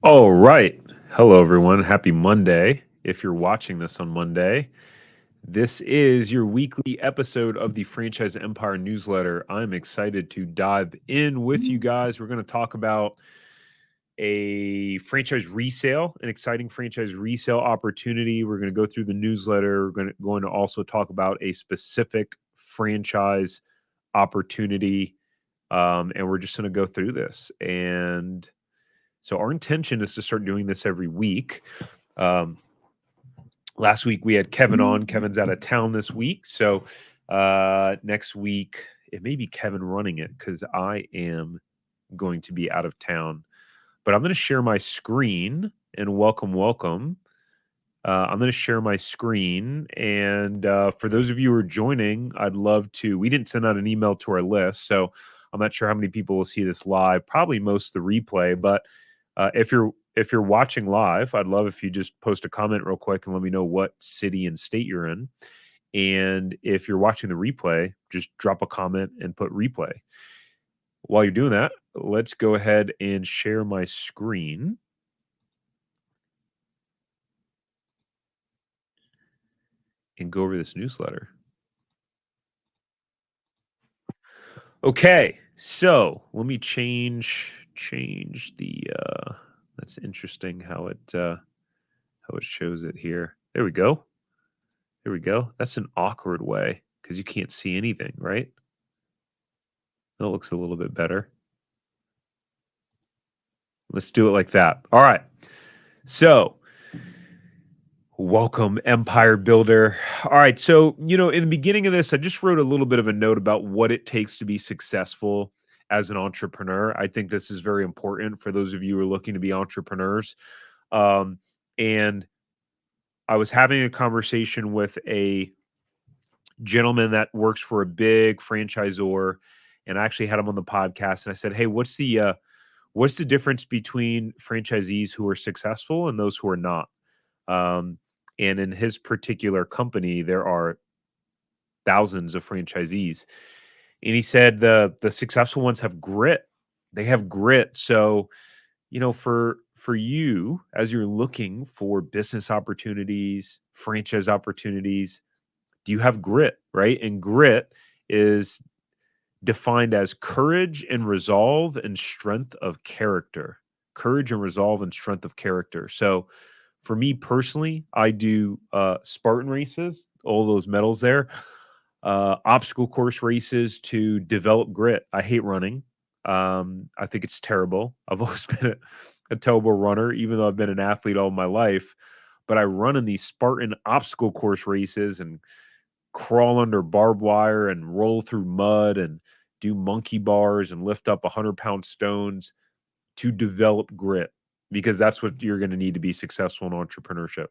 All right. Hello, everyone. Happy Monday. If you're watching this on Monday, this is your weekly episode of the Franchise Empire newsletter. I'm excited to dive in with you guys. We're going to talk about a franchise resale, an exciting franchise resale opportunity. We're going to go through the newsletter. We're going to also talk about a specific franchise opportunity. And we're just going to go through this. And so our intention is to start doing this every week. Um, Last week we had Kevin on. Kevin's out of town this week. So next week, it may be Kevin running it because I am going to be out of town. But I'm going to share my screen and welcome. I'm going to share my screen. And for those of you who are joining, I'd love to. We didn't send out an email to our list. So I'm not sure how many people will see this live, probably most of the replay. But if you're watching live, I'd love if you just post a comment real quick and let me know what city and state you're in. And if you're watching the replay, just drop a comment and put replay. While you're doing that, let's go ahead and share my screen and go over this newsletter. Okay, so let me change the that's interesting how it shows it here. There we go. There we go. That's an awkward way because you can't see anything, right? That looks a little bit better. Let's do it like that. All right. So, welcome, Empire Builder. All right. So, in the beginning of this, I just wrote a little bit of a note about what it takes to be successful as an entrepreneur. I think this is very important for those of you who are looking to be entrepreneurs. And I was having a conversation with a gentleman that works for a big franchisor, and I actually had him on the podcast. And I said, "Hey, what's the difference between franchisees who are successful and those who are not?" Um, and in his particular company, there are thousands of franchisees, and he said the successful ones have grit. They have grit. So, for you as you're looking for business opportunities, franchise opportunities, do you have grit, right? And grit is defined as courage and resolve and strength of character. Courage and resolve and strength of character. So for me personally, I do Spartan races, all those medals there, obstacle course races to develop grit. I hate running. I think it's terrible. I've always been a terrible runner, even though I've been an athlete all my life. But I run in these Spartan obstacle course races and crawl under barbed wire and roll through mud and do monkey bars and lift up 100-pound stones to develop grit because that's what you're going to need to be successful in entrepreneurship.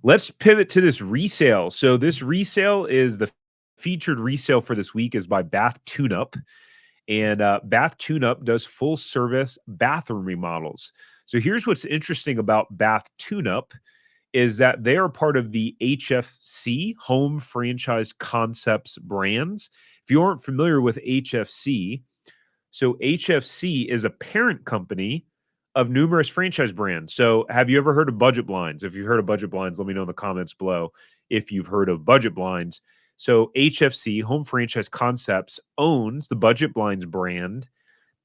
Let's pivot to this resale. So this resale is the featured resale for this week is by Bath Tune Up. And Bath Tune Up does full service bathroom remodels. So here's what's interesting about Bath Tune Up is that they are part of the HFC, Home Franchise Concepts brands. If you aren't familiar with HFC, so HFC is a parent company of numerous franchise brands. So have you ever heard of Budget Blinds? If you've heard of Budget Blinds, let me know in the comments below if you've heard of Budget Blinds. So HFC, Home Franchise Concepts, owns the Budget Blinds brand,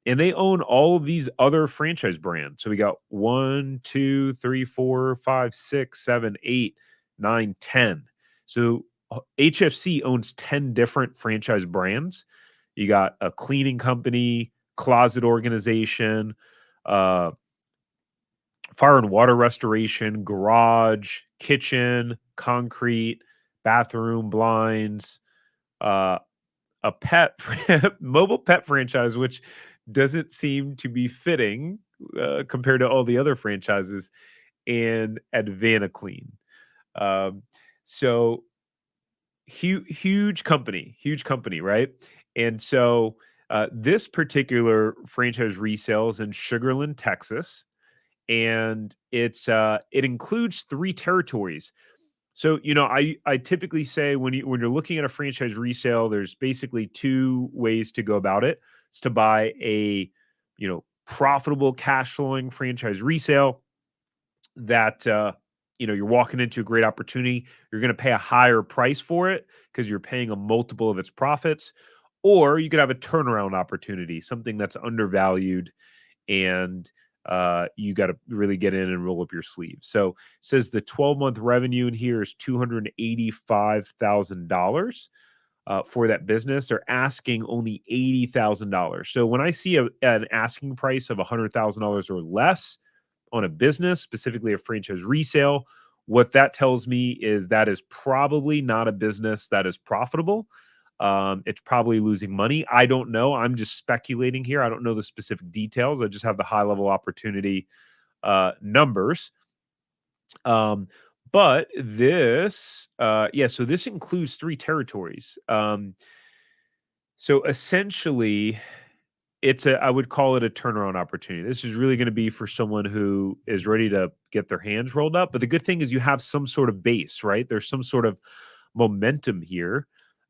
and they own all of these other franchise brands. So we got 1, 2, 3, 4, 5, 6, 7, 8, 9, 10. So HFC owns 10 different franchise brands. You got a cleaning company, closet organization, uh, fire and water restoration, garage, kitchen, concrete, bathroom, blinds, uh, a pet mobile pet franchise, which doesn't seem to be fitting compared to all the other franchises, and Advana Clean. Um, so huge company, right? And so this particular franchise resales in Sugarland, Texas, and it includes 3 territories. So, I typically say when you're looking at a franchise resale, there's basically 2 ways to go about it. It's to buy a, profitable cash flowing franchise resale that you're walking into a great opportunity. You're going to pay a higher price for it because you're paying a multiple of its profits, or you could have a turnaround opportunity, something that's undervalued, and you got to really get in and roll up your sleeves. So it says the 12-month revenue in here is $285,000 for that business. They're asking only $80,000. So when I see an asking price of $100,000 or less on a business, specifically a franchise resale, what that tells me is that is probably not a business that is profitable. It's probably losing money. I don't know. I'm just speculating here. I don't know the specific details. I just have the high level opportunity numbers. Um, but this, so this includes three territories. So essentially, I would call it a turnaround opportunity. This is really going to be for someone who is ready to get their hands rolled up. But the good thing is you have some sort of base, right? There's some sort of momentum here.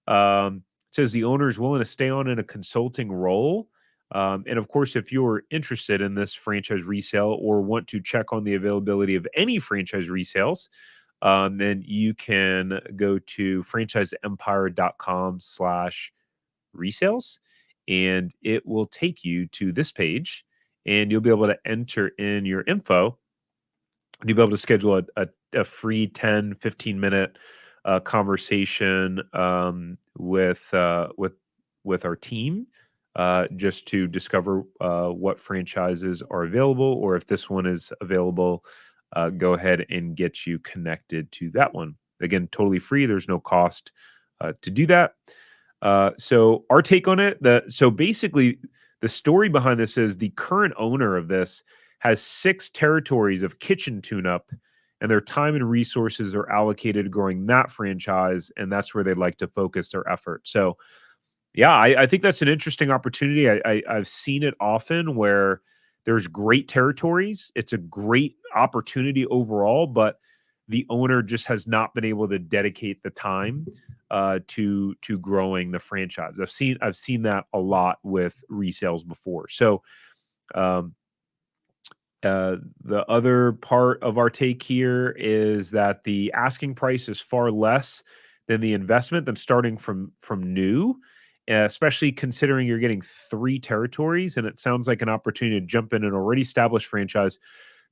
It says the owner is willing to stay on in a consulting role. And of course, if you're interested in this franchise resale or want to check on the availability of any franchise resales, then you can go to franchiseempire.com/resales, and it will take you to this page, and you'll be able to enter in your info, and you'll be able to schedule a free 10-15 minute conversation with our team, just to discover what franchises are available, or if this one is available, go ahead and get you connected to that one. Again, totally free. There's no cost to do that. So our take on it, so basically the story behind this is the current owner of this has 6 territories of kitchen tune-up, and their time and resources are allocated to growing that franchise, and that's where they'd like to focus their effort. So yeah, I think that's an interesting opportunity. I've seen it often where there's great territories. It's a great opportunity overall, but the owner just has not been able to dedicate the time to growing the franchise. I've seen that a lot with resales before. So um, the other part of our take here is that the asking price is far less than the investment than starting from new, especially considering you're getting 3 territories, and it sounds like an opportunity to jump in an already established franchise,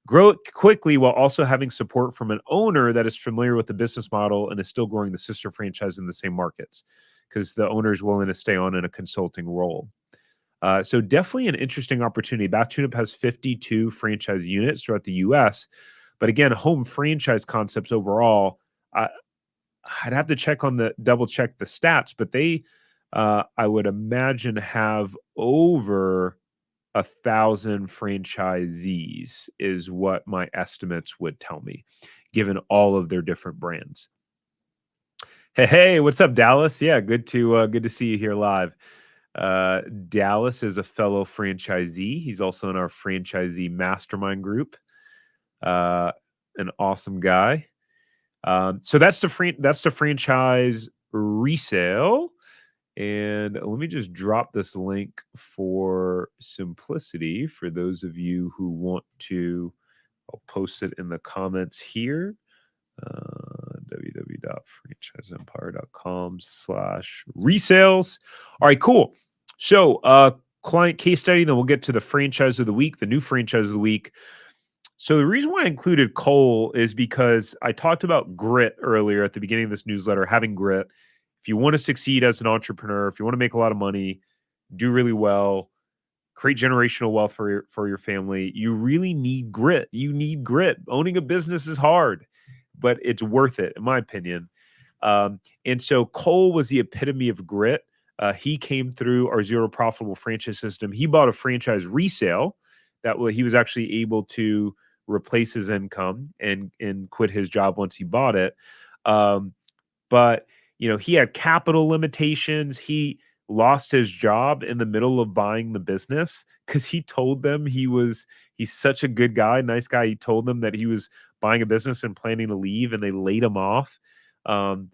grow it quickly while also having support from an owner that is familiar with the business model and is still growing the sister franchise in the same markets, because the owner is willing to stay on in a consulting role. So definitely an interesting opportunity. Bath TuneUp has 52 franchise units throughout the US. But again, home franchise concepts overall, I, I'd have to double check the stats, but they, I would imagine, have over 1,000 franchisees, is what my estimates would tell me, given all of their different brands. Hey, what's up, Dallas? Yeah, good to see you here live. Dallas is a fellow franchisee. He's also in our franchisee mastermind group. Uh, an awesome guy. So that's the franchise resale. And let me just drop this link for simplicity for those of you who want to. I'll post it in the comments here. www.franchiseempire.com/resales. All right, cool. So, client case study, then we'll get to the franchise of the week, the new franchise of the week. So, the reason why I included Cole is because I talked about grit earlier at the beginning of this newsletter, having grit. If you want to succeed as an entrepreneur, if you want to make a lot of money, do really well, create generational wealth for your family, you really need grit. You need grit. Owning a business is hard, but it's worth it, in my opinion. And so Cole was the epitome of grit. He came through our zero profitable franchise system. He bought a franchise resale he was actually able to replace his income and quit his job once he bought it. Um, but he had capital limitations. He lost his job in the middle of buying the business because he told them he's such a good guy, nice guy. He told them that he was buying a business and planning to leave, and they laid him off. Um,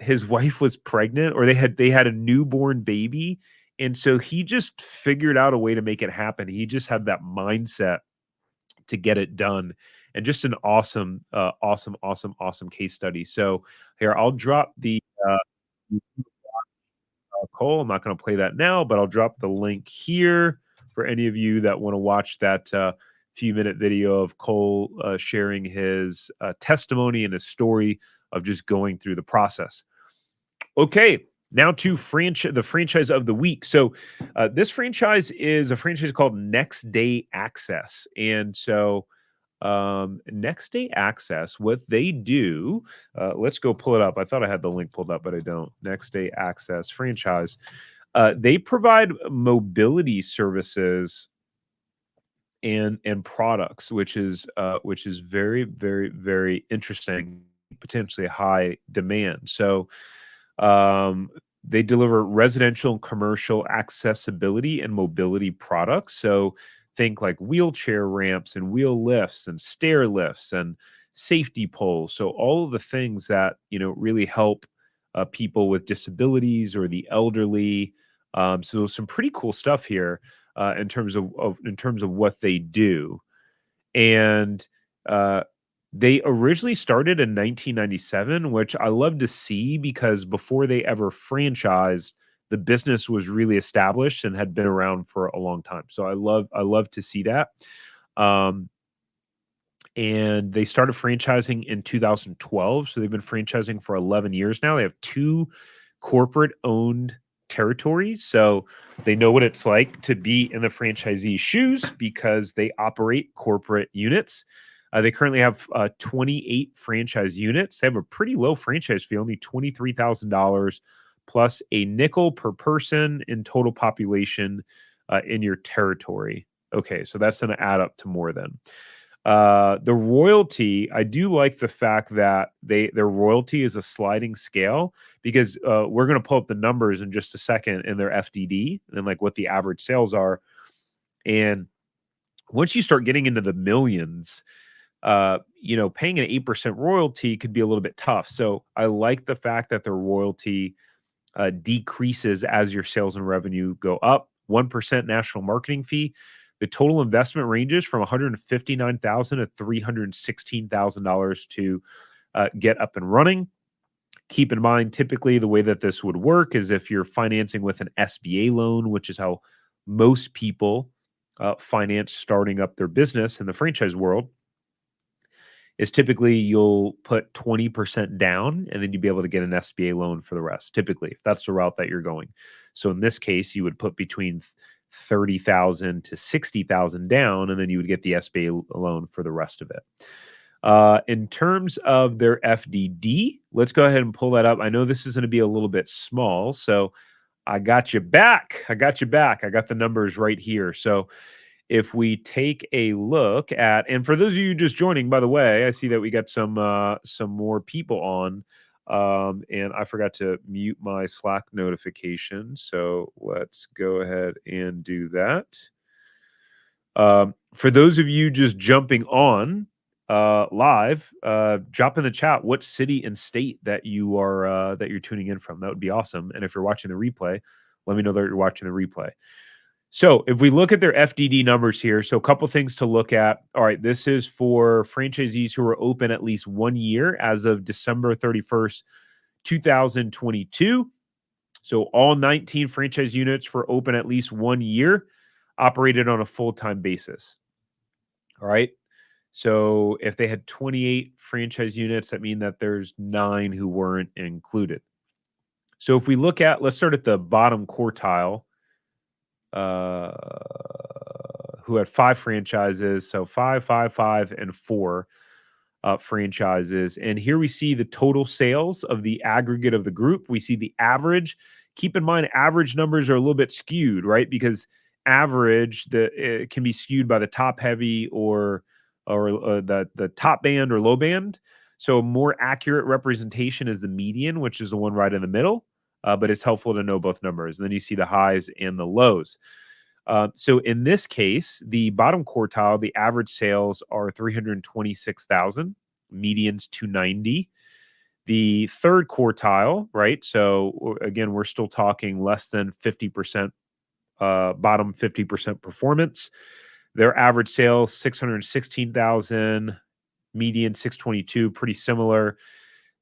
his wife was pregnant, or they had a newborn baby, And so he just figured out a way to make it happen. He just had that mindset to get it done. And just an awesome case study. So here, I'll drop the Cole. I'm not going to play that now, but I'll drop the link here for any of you that want to watch that few-minute video of Cole sharing his testimony and his story of just going through the process. Okay, now to the franchise of the week. So this franchise is a franchise called Next Day Access, and so Next Day Access, what they do, let's go pull it up. I thought I had the link pulled up, but I don't. Next Day Access franchise. They provide mobility services and products, which is very interesting, potentially high demand. So um, they deliver residential and commercial accessibility and mobility products. So think like wheelchair ramps and wheel lifts and stair lifts and safety poles. So all of the things that really help people with disabilities or the elderly. So some pretty cool stuff here in terms of what they do. And uh, they originally started in 1997, which I love to see because before they ever franchised, the business was really established and had been around for a long time. So I love to see that. Um, and they started franchising in 2012. So they've been franchising for 11 years now. They have two corporate owned territories. So they know what it's like to be in the franchisee's shoes because they operate corporate units. They currently have 28 franchise units. They have a pretty low franchise fee, only $23,000 plus a nickel per person in total population in your territory. Okay, so that's going to add up to more than. The royalty, I do like the fact that their royalty is a sliding scale because we're going to pull up the numbers in just a second in their FDD and like what the average sales are. And once you start getting into the millions, paying an 8% royalty could be a little bit tough. So I like the fact that their royalty decreases as your sales and revenue go up. 1% national marketing fee. The total investment ranges from $159,000 to $316,000 to get up and running. Keep in mind, typically the way that this would work is if you're financing with an SBA loan, which is how most people finance starting up their business in the franchise world, is typically you'll put 20% down and then you'd be able to get an SBA loan for the rest, typically, if that's the route that you're going. So in this case, you would put between 30,000 to 60,000 down, and then you would get the SBA loan for the rest of it. In terms of their FDD, let's go ahead and pull that up. I know this is going to be a little bit small, so I got you back. I got the numbers right here. So if we take a look at, and for those of you just joining, by the way, I see that we got some more people on, and I forgot to mute my Slack notification, so let's go ahead and do that. For those of you just jumping on live, drop in the chat what city and state that you're tuning in from. That would be awesome. And if you're watching the replay, let me know that you're watching the replay. So if we look at their FDD numbers here, so a couple things to look at. All right, this is for franchisees who are open at least 1 year as of December 31st, 2022. So all 19 franchise units were open at least 1 year, operated on a full-time basis. All right. So if they had 28 franchise units, that means that there's 9 who weren't included. So if we look at, let's start at the bottom quartile. Who had 5 franchises. So 5, 5, 5, and 4 franchises. And here we see the total sales of the aggregate of the group. We see the average. Keep in mind, average numbers are a little bit skewed, right? Because average it can be skewed by the top heavy or the top band or low band. So a more accurate representation is the median, which is the one right in the middle. But it's helpful to know both numbers. And then you see the highs and the lows. So in this case, the bottom quartile, the average sales are 326,000, medians 290. The third quartile, right? So again, we're still talking less than 50% bottom 50% performance. Their average sales 616,000, median 622, pretty similar.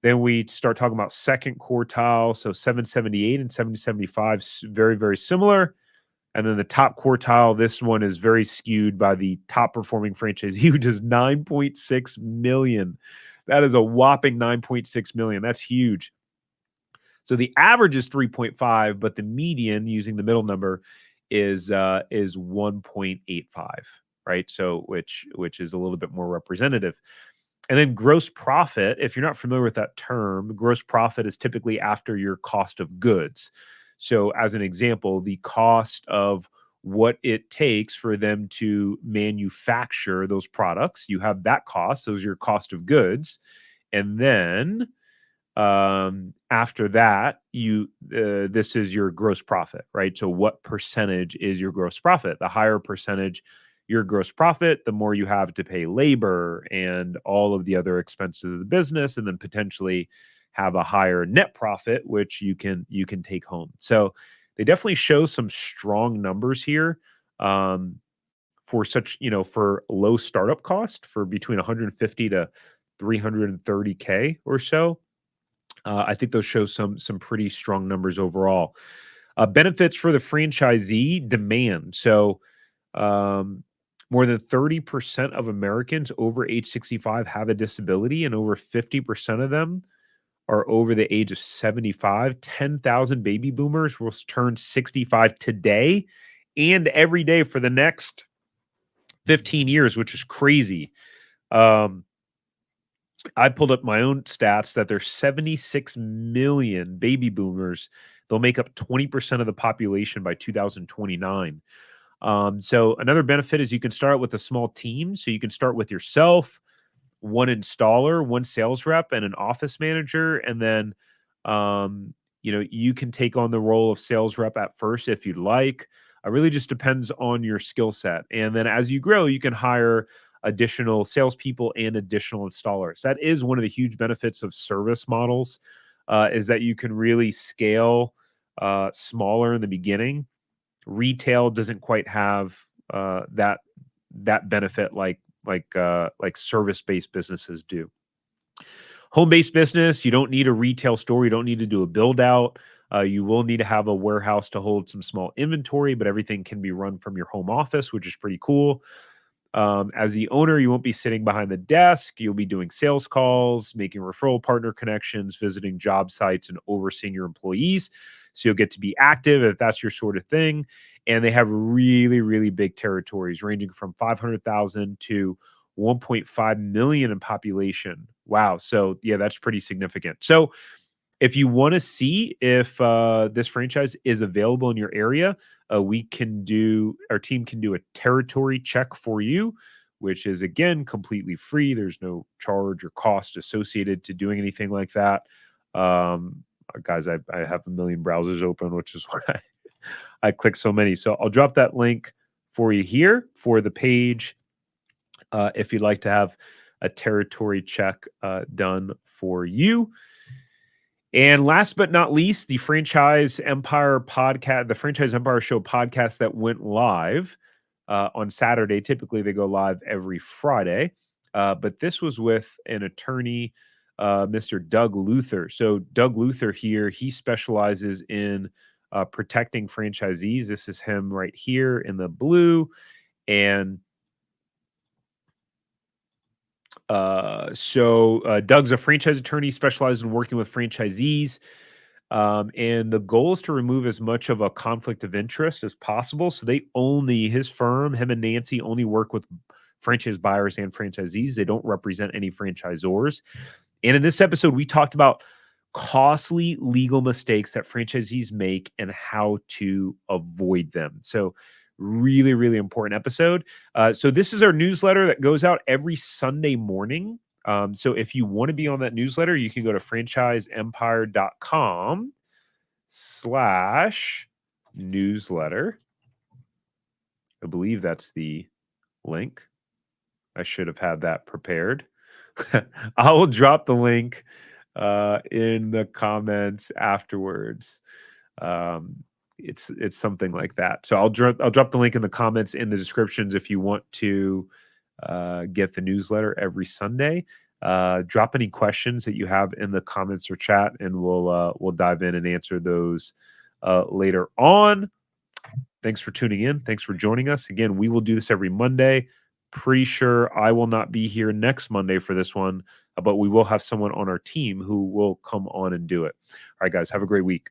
Then we start talking about second quartile, so 778 and 775, very, very similar. And then the top quartile, this one is very skewed by the top performing franchisee, which is 9.6 million. That is a whopping 9.6 million. That's huge. So the average is 3.5, but the median using the middle number is 1.85, right? So which is a little bit more representative. And then gross profit, if you're not familiar with that term, gross profit is typically after your cost of goods. So, as an example, the cost of what it takes for them to manufacture those products, you have that cost, those are your cost of goods. And then after that, this is your gross profit, right? So what percentage is your gross profit? The higher percentage your gross profit, the more you have to pay labor and all of the other expenses of the business, and then potentially have a higher net profit, which you can take home. So they definitely show some strong numbers here. um, for such, for low startup cost, for between 150 to 330K or so. I think those show some pretty strong numbers overall. Benefits for the franchisee: demand. So, um, more than 30% of Americans over age 65 have a disability, and over 50% of them are over the age of 75. 10,000 baby boomers will turn 65 today and every day for the next 15 years, which is crazy. Um, I pulled up my own stats that there's 76 million baby boomers. They'll make up 20% of the population by 2029. So another benefit is you can start with a small team. So you can start with yourself, one installer, one sales rep, and an office manager, and then um, you can take on the role of sales rep at first if you'd like. It really just depends on your skill set, and then as you grow, you can hire additional salespeople and additional installers. That is one of the huge benefits of service models, is that you can really scale smaller in the beginning. Retail doesn't quite have that benefit like service-based businesses do. Home-based business, you don't need a retail store, you don't need to do a build out. You will need to have a warehouse to hold some small inventory, but everything can be run from your home office, which is pretty cool. As the owner, you won't be sitting behind the desk. You'll be doing sales calls, making referral partner connections, visiting job sites, and overseeing your employees. So you'll get to be active if that's your sort of thing. And they have really, really big territories ranging from 500,000 to 1.5 million in population. Wow. So, yeah, that's pretty significant. So, if you want to see if this franchise is available in your area, our team can do a territory check for you, which is again completely free. There's no charge or cost associated to doing anything like that. Guys, I have a million browsers open, which is why I click so many. So I'll drop that link for you here for the page if you'd like to have a territory check done for you. And last but not least, the Franchise Empire podcast, the Franchise Empire Show podcast that went live on Saturday. Typically, they go live every Friday, but this was with an attorney, Mr. Doug Luther. So, Doug Luther here, he specializes in protecting franchisees. This is him right here in the blue. And Doug's a franchise attorney, specializes in working with franchisees. And the goal is to remove as much of a conflict of interest as possible. So his firm, him and Nancy, only work with franchise buyers and franchisees. They don't represent any franchisors. And in this episode, we talked about costly legal mistakes that franchisees make and how to avoid them. So, really, really important episode. So, this is our newsletter that goes out every Sunday morning. So, if you want to be on that newsletter, you can go to franchiseempire.com/newsletter. I believe that's the link. I should have had that prepared. I will drop the link in the comments afterwards. Um, It's something like that. So I'll drop the link in the comments in the descriptions if you want to get the newsletter every Sunday. Drop any questions that you have in the comments or chat, and we'll dive in and answer those later on. Thanks for tuning in. Thanks for joining us. Again, we will do this every Monday. Pretty sure I will not be here next Monday for this one, but we will have someone on our team who will come on and do it. All right, guys, have a great week.